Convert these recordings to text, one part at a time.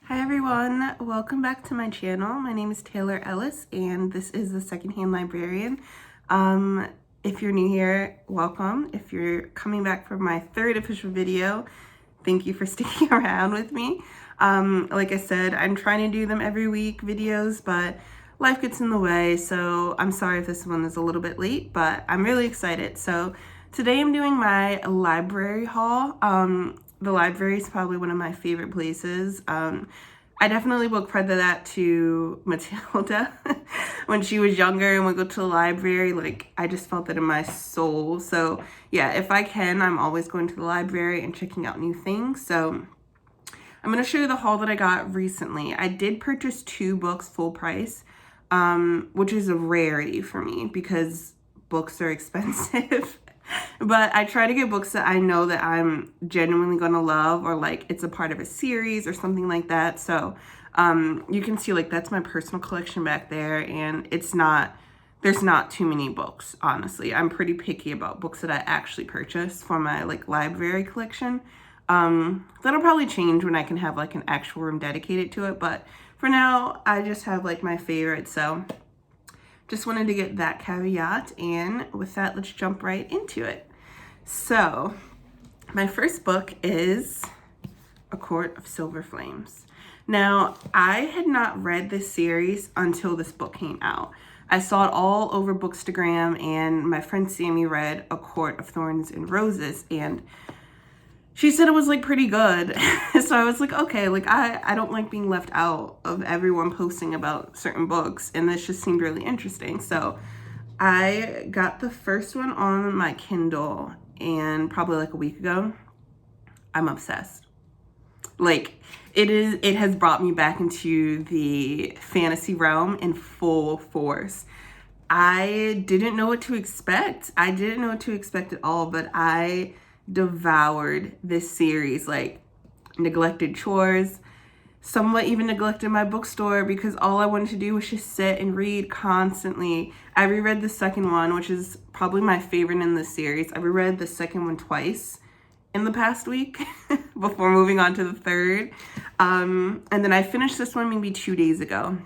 Hi everyone, welcome back to my channel. My name is Taylor Ellis and this is the Secondhand Librarian. If you're new here, welcome. If you're coming back for my third official video, thank you for sticking around with me. Like I said, I'm trying to do them every week videos, but life gets in the way, so I'm sorry if this one is a little bit late, but I'm really excited. So today I'm doing my library haul. The library is probably one of my favorite places. I definitely will credit that to Matilda. When she was younger and would go to the library, like, I just felt that in my soul. So yeah, if I can, I'm always going to the library and checking out new things. So I'm going to show you the haul that I got recently. I did purchase 2 books full price, which is a rarity for me because books are expensive. But I try to get books that I know that I'm genuinely gonna love, or like it's a part of a series or something like that. So you can see, like, that's my personal collection back there, and there's not too many books, honestly. I'm pretty picky about books that I actually purchase for my like library collection. That'll probably change when I can have like an actual room dedicated to it, but for now I just have like my favorites. So just wanted to get that caveat, and with that, let's jump right into it. So my first book is A Court of Silver Flames. Now, I had not read this series until this book came out. I saw it all over Bookstagram, and my friend Sammy read A Court of Thorns and Roses, and she said it was like pretty good. So I was like, okay, like I don't like being left out of everyone posting about certain books, and this just seemed really interesting. So I got the first one on my Kindle, and probably like a week ago. I'm obsessed. Like, it has brought me back into the fantasy realm in full force. I didn't know what to expect. I didn't know what to expect at all, but I devoured this series, like neglected chores, somewhat even neglected my bookstore, because all I wanted to do was just sit and read constantly. I reread the second one, which is probably my favorite in this series. I reread the second one twice in the past week before moving on to the third. And then I finished this one maybe 2 days ago.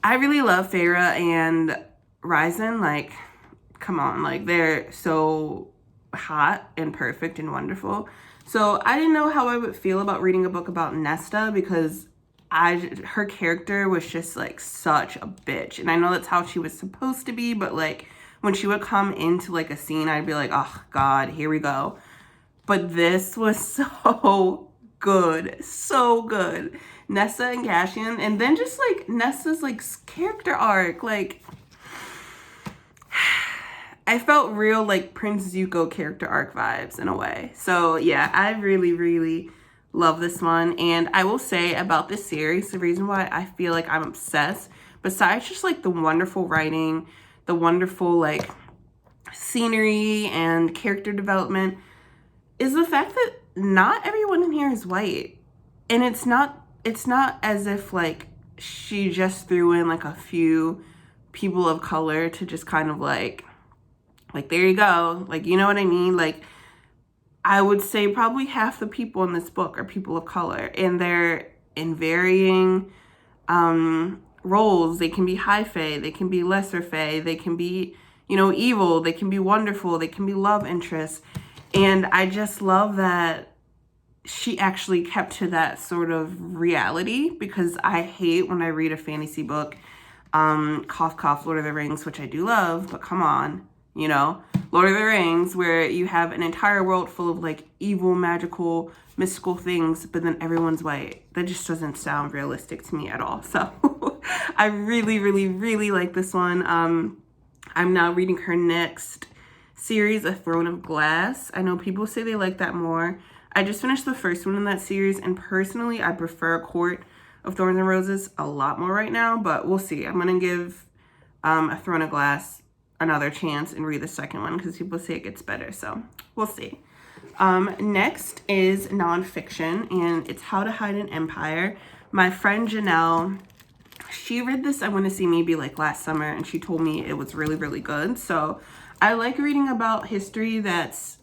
I really love Feyre and Rysand. Like, come on, like, they're so hot and perfect and wonderful. So I didn't know how I would feel about reading a book about Nesta, because her character was just like such a bitch, and I know that's how she was supposed to be, but like when she would come into like a scene, I'd be like, oh god, here we go. But this was so good, so good. Nesta and Cassian, and then just like Nesta's like character arc, like I felt real like Prince Zuko character arc vibes in a way. So yeah, I really, really love this one. And I will say about this series, the reason why I feel like I'm obsessed, besides just like the wonderful writing, the wonderful like scenery and character development, is the fact that not everyone in here is white. And it's not as if like she just threw in like a few people of color to just kind of like there you go, like, you know what I mean? Like, I would say probably half the people in this book are people of color, and they're in varying roles. They can be high fae, they can be lesser fae, they can be, you know, evil, they can be wonderful, they can be love interests. And I just love that she actually kept to that sort of reality, because I hate when I read a fantasy book, cough cough, Lord of the Rings, which I do love, but come on. You know, Lord of the Rings, where you have an entire world full of like evil, magical, mystical things, but then everyone's white. That just doesn't sound realistic to me at all. So I really, really, really like this one. I'm now reading her next series, A Throne of Glass. I know people say they like that more. I just finished the first one in that series, and personally, I prefer A Court of Thorns and Roses a lot more right now, but we'll see. I'm going to give A Throne of Glass another chance and read the second one, because people say it gets better, so we'll see. Next is nonfiction, and it's How to Hide an Empire. My friend Janelle, she read this, I want to say maybe like last summer, and she told me it was really, really good. So I like reading about history that's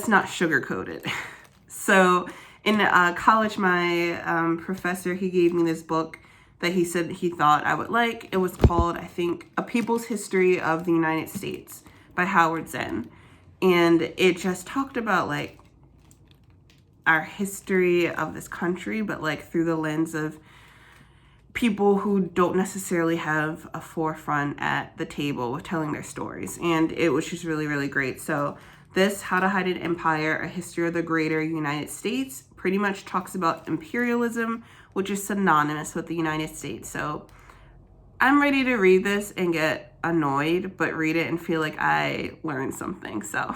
not sugar coated. So In college, my professor, he gave me this book that he said he thought I would like. It was called, I think, A People's History of the United States by Howard Zinn. And it just talked about like our history of this country, but like through the lens of people who don't necessarily have a forefront at the table with telling their stories. And it was just really, really great. So this How to Hide an Empire, A History of the Greater United States, pretty much talks about imperialism, which is synonymous with the United States. So I'm ready to read this and get annoyed, but read it and feel like I learned something. So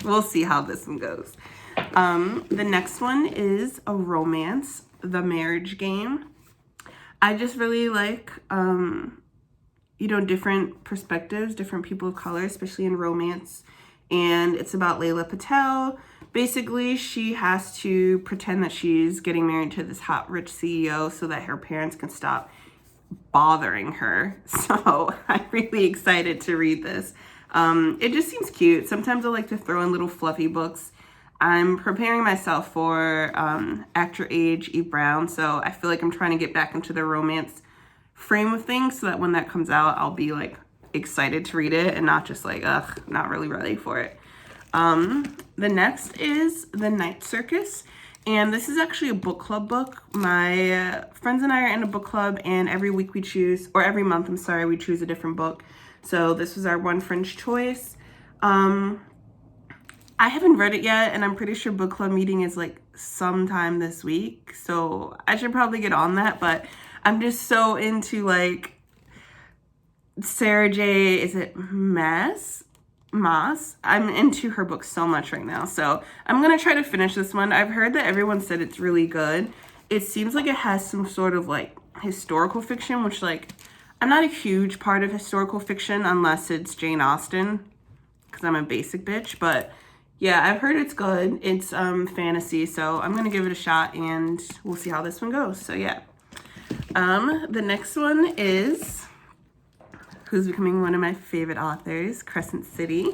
we'll see how this one goes. The next one is a romance, The Marriage Game. I just really like, different perspectives, different people of color, especially in romance. And it's about Layla Patel. Basically, she has to pretend that she's getting married to this hot, rich CEO so that her parents can stop bothering her. So I'm really excited to read this. It just seems cute. Sometimes I like to throw in little fluffy books. I'm preparing myself for Actor Age Eve Brown, so I feel like I'm trying to get back into the romance frame of things so that when that comes out, I'll be like excited to read it and not just like, ugh, not really ready for it. The next is The Night Circus, and this is actually a book club book. My friends and I are in a book club, and every week we choose, or every month, I'm sorry, we choose a different book. So this was our one friend's choice. I haven't read it yet, and I'm pretty sure book club meeting is like sometime this week, so I should probably get on that, but I'm just so into like Sarah J, is it Maas? I'm into her book so much right now, so I'm gonna try to finish this one. I've heard that everyone said it's really good. It seems like it has some sort of like historical fiction, which like I'm not a huge part of historical fiction unless it's Jane Austen, because I'm a basic bitch, but yeah, I've heard it's good. It's fantasy, so I'm gonna give it a shot and we'll see how this one goes. So yeah. The next one is who's becoming one of my favorite authors, Crescent City.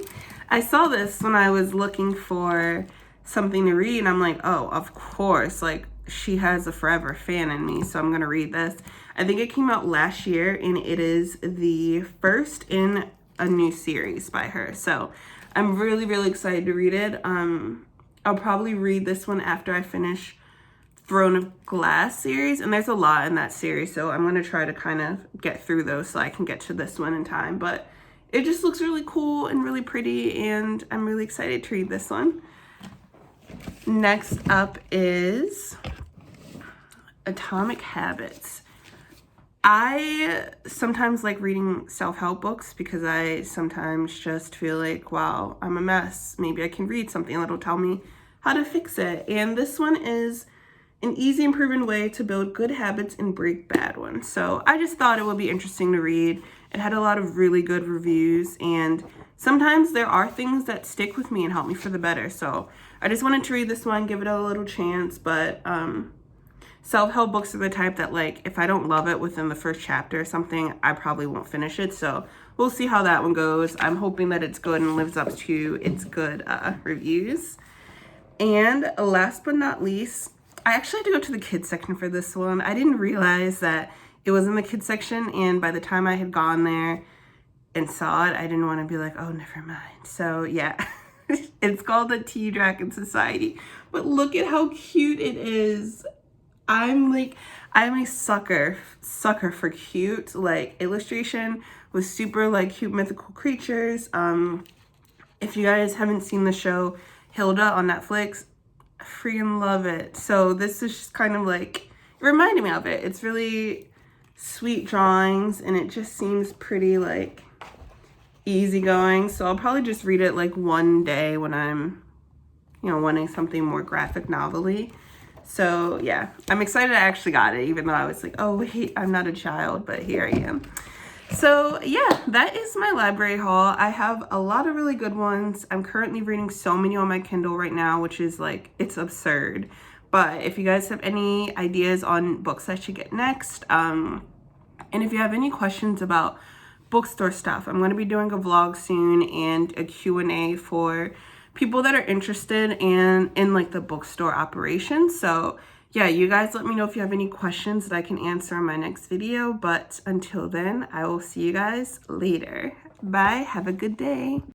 I saw this when I was looking for something to read, and I'm like, oh, of course, like she has a forever fan in me, so I'm gonna read this. I think it came out last year, and it is the first in a new series by her. So I'm really, really excited to read it. I'll probably read this one after I finish Throne of Glass series, and there's a lot in that series, so I'm going to try to kind of get through those so I can get to this one in time. But it just looks really cool and really pretty, and I'm really excited to read this one. Next up is Atomic Habits. I sometimes like reading self-help books because I sometimes just feel like, wow, I'm a mess. Maybe I can read something that'll tell me how to fix it. And this one is an easy and proven way to build good habits and break bad ones. So I just thought it would be interesting to read. It had a lot of really good reviews, and sometimes there are things that stick with me and help me for the better. So I just wanted to read this one, give it a little chance, but self-help books are the type that, like, if I don't love it within the first chapter or something, I probably won't finish it. So we'll see how that one goes. I'm hoping that it's good and lives up to its good reviews. And last but not least, I actually had to go to the kids section for this one. I didn't realize that it was in the kids section, and by the time I had gone there and saw it, I didn't want to be like, oh, never mind. So yeah, it's called the Tea Dragon Society, but look at how cute it is. I'm a sucker for cute, like, illustration with super, like, cute mythical creatures. If you guys haven't seen the show Hilda on Netflix, I freaking love it. So this is just kind of like, it reminded me of it. It's really sweet drawings, and it just seems pretty, like, easygoing. So I'll probably just read it, like, one day when I'm, wanting something more graphic novel-y. So yeah, I'm excited I actually got it, even though I was like, oh wait, I'm not a child, but here I am. So yeah, that is my library haul. I have a lot of really good ones. I'm currently reading so many on my Kindle right now, which is like, it's absurd. But if you guys have any ideas on books I should get next, and if you have any questions about bookstore stuff, I'm going to be doing a vlog soon and a Q&A for people that are interested in like the bookstore operation. So yeah, you guys let me know if you have any questions that I can answer in my next video. But until then, I will see you guys later. Bye. Have a good day.